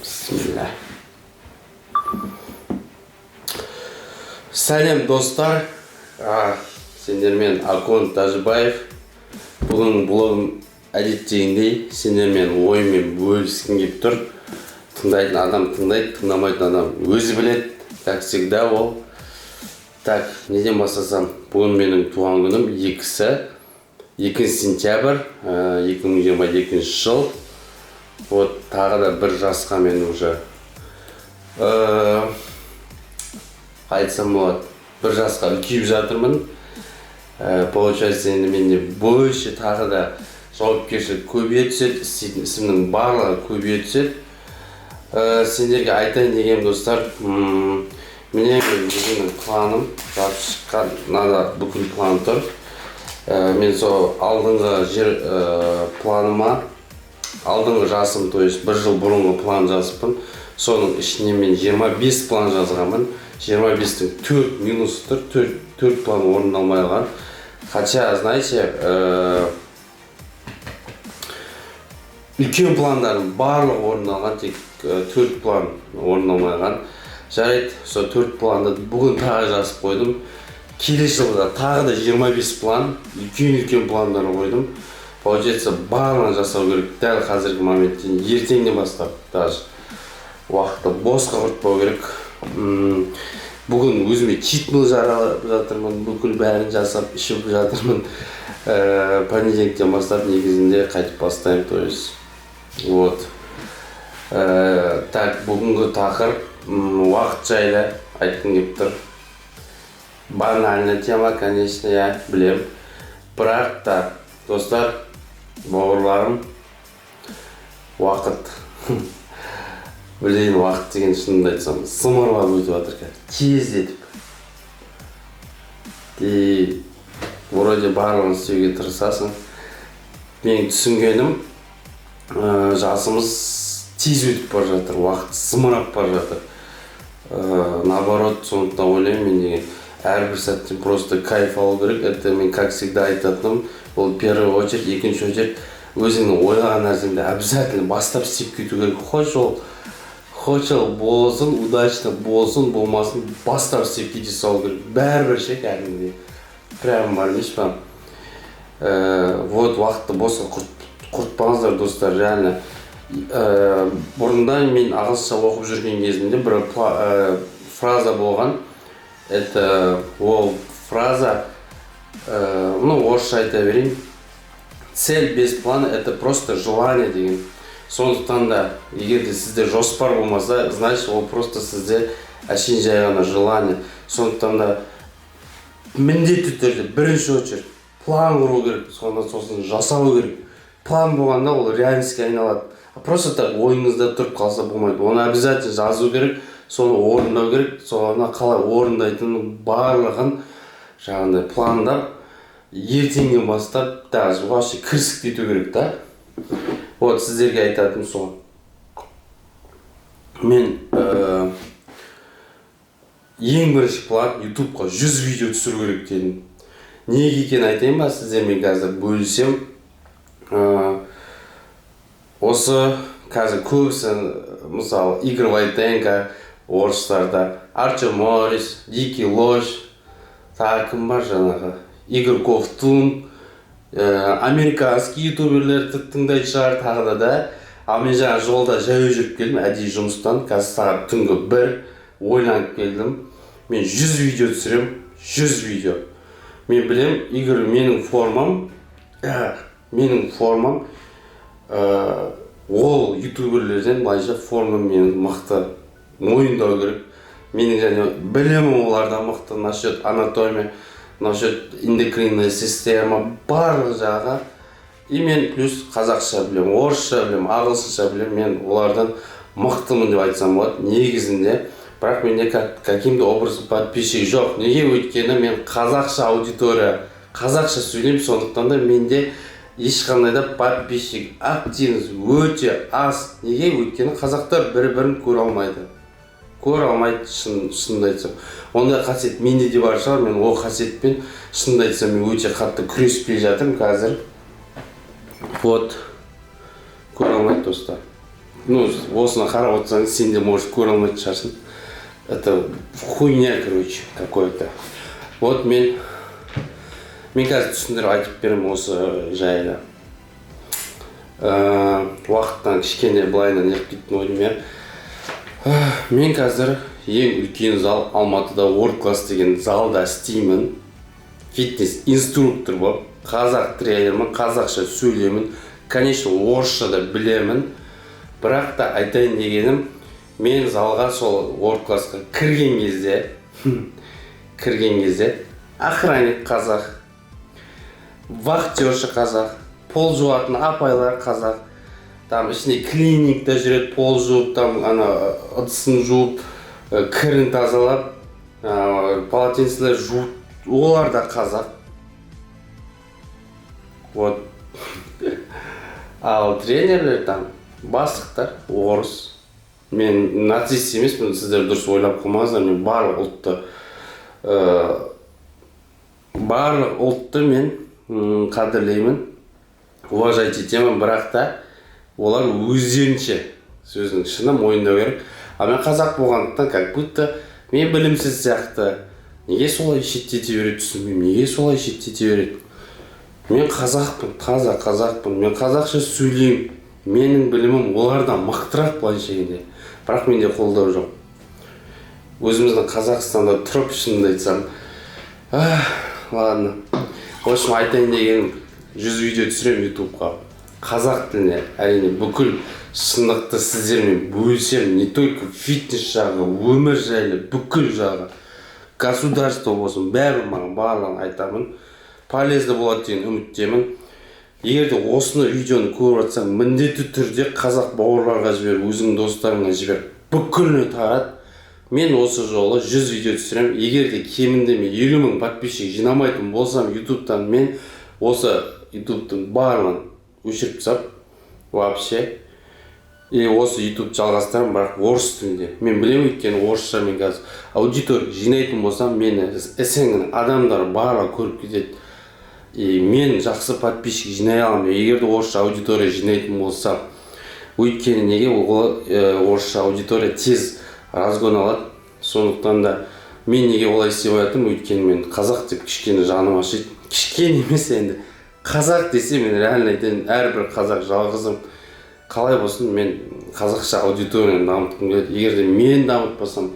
Bismillah. Сәлем достар, сендермен Акон Тажыбаев. Бүгін блогым әдеттегендей сендермен оймен бөліскім келіп тұр. Тыңдайтын адам тыңдайды, тыңдамайтын адам өзі біледі, как всегда ол. Так, неден бастасам? Бүгін менің туған күнім 2 сентябрь 2022 жыл. Вот, тағы да бір жасқа мен уже айтсам болады, бір жасқа үлкейіп жатырмын. Получается, енді менде больше тағы да жауапкершілік көбейе түседі, істейтін ісімнің барлығы көбейе түседі. Сендерге айтайын деген достар, міне бүгінгі планым жазып шыққан, мынада бүкіл план тұр. Мен сол алдыңғы планыма, алдыңғы жасым, то есть 1 жыл бұрынғы план жазыппын. Соның ішіне мен 25 план жазғанмын. 25-тің 4 минусы тұр, 4 план орындалмай қалған. Хотя, знаете, үлкен пландардың барлығы орындалған, тек 4 план орындалмай қалған. Жарайды, сол 4 планды бүгін тағы жазып қойдым. Келесі жылда тағы да 25 план, үлкен пландар қойдым. Получается, барлығын жасау керек. Дәл қазіргі моменттен, ертеңнен бастап, даже уақытты босқа құртпау керек. Бүгін өзіме читмил жаралап жатырмын, бүкіл бәрін жасап, ішіп жатырмын. Понедельниктен бастап негізінде қайтып бастаймын, то есть. Вот. Так, бүгінгі тақырып уақыт жайлы айтқым келіп тұр. Банальная тема, конечно, я білем. Бірақ та, достар, бауырларым, уақыт. Білейін, уақыт деген шынымды айтсам, сымырлап өтіп жатыр қазір, тездетіп. И вроде барлығын істеуге тырысасың. Менің түсінгенім, жасымыз тез өтіп бара жатыр, уақыт сымырап бара жатыр. Наоборот, сондықтан ойлаймын мен деген әрбір сәттен просто кайф алу керек. Это мен как всегда айтатыным, ол первый очередь, екінші очередь өзіңнің ойлаған нәрсеңді обязательно бастап істеп кету керек. Хоч ол болсын, удачно болсын, болмасын, бастап істеп кете салу керек. Бәрібір ше кәдімгідей. Прямо бармеш па. Вот, уақытты босқа құртпаңыздар, достар, реально. Бұрында мен ағылшынша оқып жүрген кезімде бір фраза болған. Это ол фраза, орысша айта берейін. Цель без плана – это просто желание деген. Сондықтан да, егер де сізде жоспар болмаса, значит, ол просто сізде әшейін жай ғана желание. Сондықтан да міндетті түрде бірінші очередь план құру керек, сосын жасау керек. План болғанда ол реальностьке айналады. Просто так ойыңызда тұрып қалса болмайды. Оны обязательно жазу керек, соны орындау керек, соны қалай орындайтынын барлығын жаңағындай пландап, ертеңнен бастап даже вообще кірісіп кету керек та. Вот, сіздерге айтатым сол. Мен ең бірінші план YouTube'қа 100 видео түсіру керек дедім. Неге екенін айтайын ба, сіздермен қазір бөлісем. Осы қазір көбісі, мысалы, Игорь Войтенко, орыстарда, Артем Морис, Дикий Лось, тағы кім бар жаңағы, Игорь Ковтун, американский ютуберлерді тыңдайтын шығар тағы да. Ал мен жаңа жолда жаяу жүріп келдім, әдейі жұмыстан, қазір сағат түнгі 1 ойланып келдім. Мен 100 видео түсірем, 100 видео. Мен білем, Игорь, менің формам, ол ютуберлерден былайша формам менің мықты, мойындау керек. Менің және білемін олардан мықты, насчет анатомия, насчет эндокринная система, барлық жағы. И мен плюс қазақша білем, орысша білем, ағылшынша білем, мен олардан мықтымын деп айтсам болады. Негізінде, бірақ менде каким-то образом подписчик жоқ. Неге? Өйткені мен қазақша аудитория, қазақша сөйлеймін, сондықтан да менде ешқандай да подписчик, активность өте аз. Неге? Өйткені қазақтар бір-бірін көре алмайды. Шынымды айтсам. Ондай қасиет менде де бар шығар, мен ол қасиетпен шынымды айтсам мен өте қатты күресіп келе жатырмын қазір. Вот, көре алмайды достар. ну осыны қарап отырсаң сен де может көре алмайтын шығарсың. Это хуйня, короче, какой-то. Вот мен қазір түсіндіріп айтып беремін осы жайлы. Уақыттан кішкене былайынан неғып кеттім ойым. Мен қазір ең үлкен зал Алматыда World Class деген залда істеймін. Фитнес инструктор болып, қазақ тренермін, қазақша сөйлеймін, конечно, орысша да білемін. Бірақ та айтайын дегенім, мен залға сол World Class'қа кірген кезде охранник қазақ, вахтерша қазақ, пол жуатын апайлар қазақ, там ішіне клиникта жүреді, пол жуып, там ыдысын жуып, кірін тазалап, полотенцелер жуып, олар да қазақ. Вот. Ал тренерлер там, бастықтар, орыс. Мен нацист емеспін, сіздер дұрыс ойлап қалмаңыздар, мен барлық ұлтты мен қадірлеймін, уважать етемін, бірақ та олар өздерінше сөздің шыны мойындау керек. А мен қазақ болғандықтан, как будто мен білімсіз сияқты. Неге солай шеттете береді түсінбеймін, неге солай шеттете береді? Мен қазақпын, қазақпын, мен қазақша сөйлеймін. Менің білімім олардан мықтырақ былайша келгенде. Бірақ менде қолдау жоқ. Өзіміздің Қазақстанда тұрып шынымды айтсам. Ладно. В общем, айтайын дегенім, 100 видео түсіремін ютубқа. Қазақ тіліне, әрине бүкіл шындықты сіздермен бөлісемін. Не только фитнес жағы, өмір жайлы, бүкіл жағы. Государство болсын, барлығын айтамын. Полезді болады деген үміттемін. Егер де осыны видеоны көріп жатсаң, міндетті түрде қазақ бауырларға жібер, өзің достарыңа жібер. Бүкіліне тарат. Мен осы жолы 100 видео түсірем. Егер де кемінде мен 50 000 подписчик жинамайтын болсам ютубтан, мен осы ютубтың барлығын өшіріп тастап, вообще. И осы ютуб жалғастырамын, бірақ орыс тілінде. Мен білемін, өйткені орысша мен қазір аудитория жинайтын болсам, мені СНГ-ның адамдары барлығы көріп кетеді. И мен жақсы подписчик жинай аламын. Егер де орысша аудитория жинайтын болса, өйткені неге орысша аудитория тез разгон алады. Сондықтан да мен неге олай істеп жатырмын, өйткені мен қазақ деп кішкене жаным ашиды. Кішкене емес енді. Қазақ десе мен реально айтайын, әрбір қазақ жалғызым. Қалай болсын, мен қазақша аудиторияны дамытқым келеді. Егер де мен дамытпасам,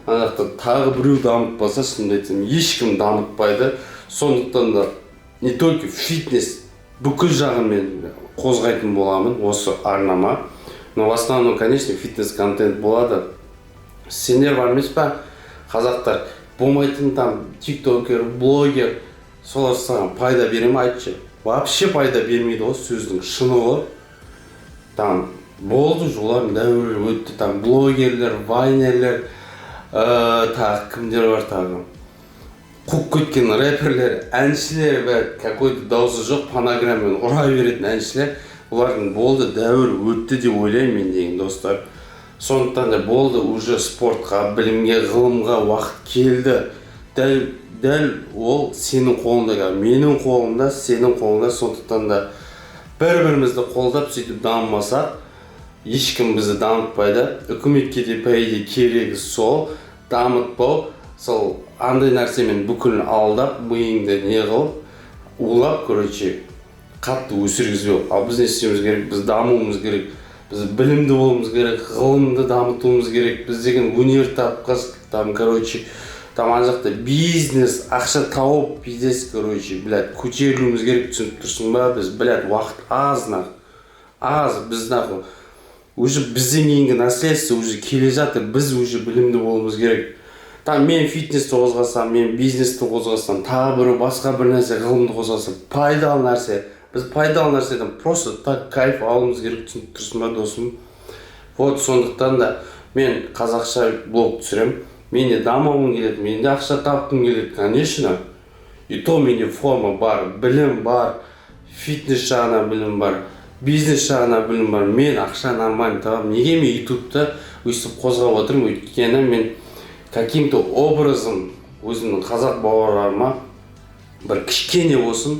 ана тағы біреу дамытпаса, шынымды айтсам, ешкім дамытпайды. Сондықтан да не только фитнес, бүкіл жағын мен қозғайтын боламын осы арнама. Но в основном, конечно, фитнес-контент болады. Сендер бар емес па? Қазақтар болмайтын там тиктокер, блогер, солар саған пайда бере ме, айтшы? Вообще пайда бермейді ғой, сөздің шыны ғой. Там болды, олардың дәуірі өтті, там блогерлер, вайнерлер, тағы кімдер бар тағы? Қуып кеткен рэперлер, әншілер, какой-то дауысы жоқ, фонограммамен ұра беретін әншілер, олардың болды, дәуір өтті деп ойлаймын мен деген достар. Сондықтан да болды, уже спортқа, білімге, ғылымға уақыт келді. Дәл ол сенің қолында, менің қолымда, сенің қолында. Сондықтан да бір-бірімізді қолдап сөйтіп дамымасақ, ешкім бізді дамытпайды. Үкіметке де пәйде керегі сол, дамытпау. Сол андай нәрсемен бүкілін алдап, миыңды не қылып, улап, короче, қатты өсіргізбеу. Ал біз не істеуіміз керек? Біз дамуымыз керек. Біз білімді болуымыз керек, ғылымды дамытуымыз керек. Біз деген өнер тапқыз, там, короче, там ана жақта бизнес, ақша тауып, пиздец, короче, блядь, көтерілуіміз керек, түсініп тұрсың ба? Біз, блядь, уақыт аз, біз нахуй. Уже бізден кейінгі наследство уже келе жатыр, біз уже білімді болуымыз керек. Там мен фитнесті қозғасам, мен бизнесті қозғасам, тағы бірі басқа бір нәрсе ғылымды қозғасам, пайдалы нәрсе. Біз пайдалы нәрседен просто так кайф алуымыз керек, түсініп тұрсың ба, досым? Вот сондықтан да мен қазақша блог түсірем. Менде дамуым келеді, менде ақша тапқым келеді, конечно. И то менде форма бар, білім бар, фитнес жағына білім бар, бизнес жағына білім бар. Мен ақша нормально табамын. Неге мен ютубта өйстіп қозғап отырмын? Өйткені мен каким-то образом өзімнің қазақ бауырларыма бір кішкене болсын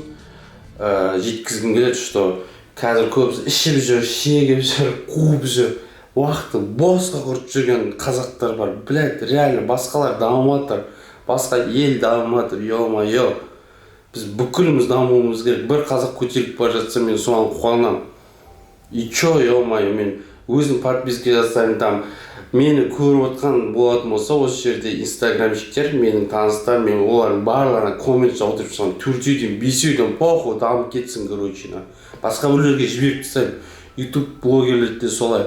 жеткізгім келеді, что қазір көбісі ішіп жүр, шегіп жүр, қуып жүр. уақытты босқа құртып жүрген қазақтар бар. Блядь, реально басқалар дамып жатыр, басқа ел дамып жатыр, ё-моё. Біз бүкіліміз дамуымыз керек. Бір қазақ көтеріліп бара жатса, мен соған қуанамын. И чё, ё-моё, мен өзім подписка жасаймын, там мені көріп отқан болатын болса, осы жерде инстаграмщиктер, менің таныстар, мен олардың барларына коммент жаудырып шығамын. 4-ден 5-ден похуй дамып кетсін, короче. Басқа біреулерге жіберіп тастаймын. YouTube блогерлерді де солай.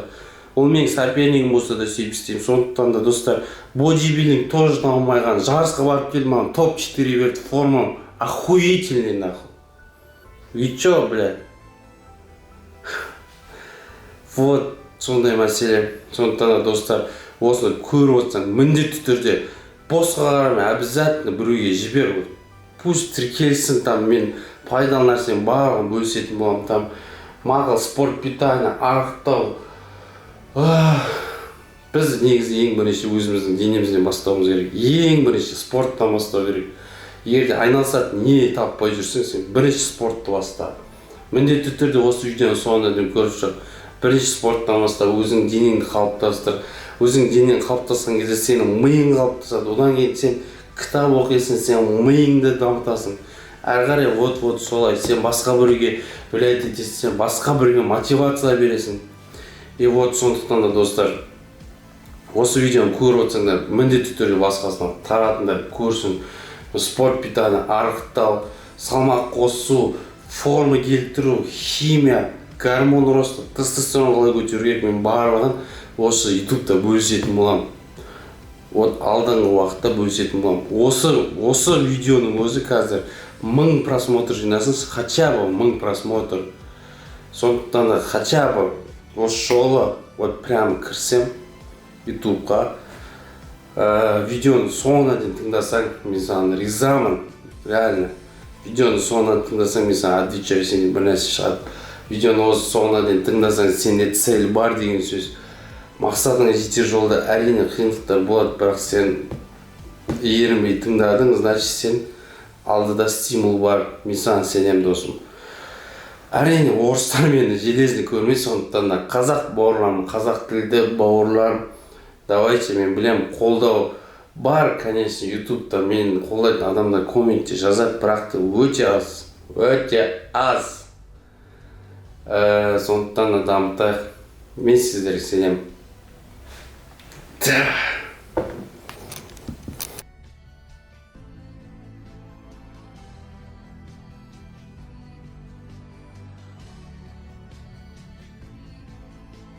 Ол менің сопернигім болса да сөйтіп істеймін. Сондықтан да достар, бодибилдинг тоже дамымаған. Жарысқа барып келдім, маған топ-4 берді, формам охуительный, нахуй. И чё, блядь? Вот сондай мәселе. Сондықтан да достар, осыны көріп отсаң, міндетті түрде босқа қарамай обязательно біреуге жібер. Пусть тіркелсін, там мен пайдалы нәрсенің барлығын бөлісетін боламын. Там мақал, спорт, питание, арықтау. Біз негізі ең бірінші өзіміздің денемізден бастауымыз керек. Ең бірінші спорттан бастау керек. Егерде айналысатын не таппай жүрсең, сен бірінші спортты баста. Міндетті түрде осы видеоны соңына дейін көріп шық. Бірінші спорттан баста, өзің денеңді қалыптастыр. Өзің денең қалыптасқан кезде сенің миың қалыптасады. Одан кейін сен кітап оқисың, сен миыңды дамытасың. Әрі қарай вот солай. Сен басқа біреуге білет етесің, сен басқа біреуге мотивация бересің. И вот сондықтан да достар, осы видеоны көріп отсаңдар, міндетті түрде басқасынан таратыңдар, көрсін. Спорт, питание, арықтау, салмақ қосу, форма келтіру, химия, гормон росты, тестостерон қалай көтеру керек, мен барлығын осы ютубта бөлісетін боламын. Вот алдыңғы уақытта бөлісетін боламын. Осы видеоның өзі қазір 1000 просмотр жинасын, хотя бы 1000 просмотр. Сондықтан да хотя бы осы жолы вот прям кірсем ютубқа, видеоны соңына дейін тыңдасаң, мен саған ризамын, реально. Видеоны соңына тыңдасаң, мен саған отвечаю, сенен бір нәрсе шығады. Видеоны осы соңына дейін тыңдасаң, сенде цель бар деген сөз. Мақсатыңа жетер жолда әрине қиындықтар болады, бірақ сен ерінбей тыңдадың, значит сен алдыда стимул бар. Мен саған сенемін, досым. Әрине орыстар мені железный көрмей, сондықтан да қазақ бауырларым, қазақ тілді бауырларым, давайте, мен білем, қолдау бар, конечно, ютубта мен қолдайтын адамдар комментте жазады, бірақ та өте аз. Сондықтан да дамытайық. Мен сіздерге сенемін.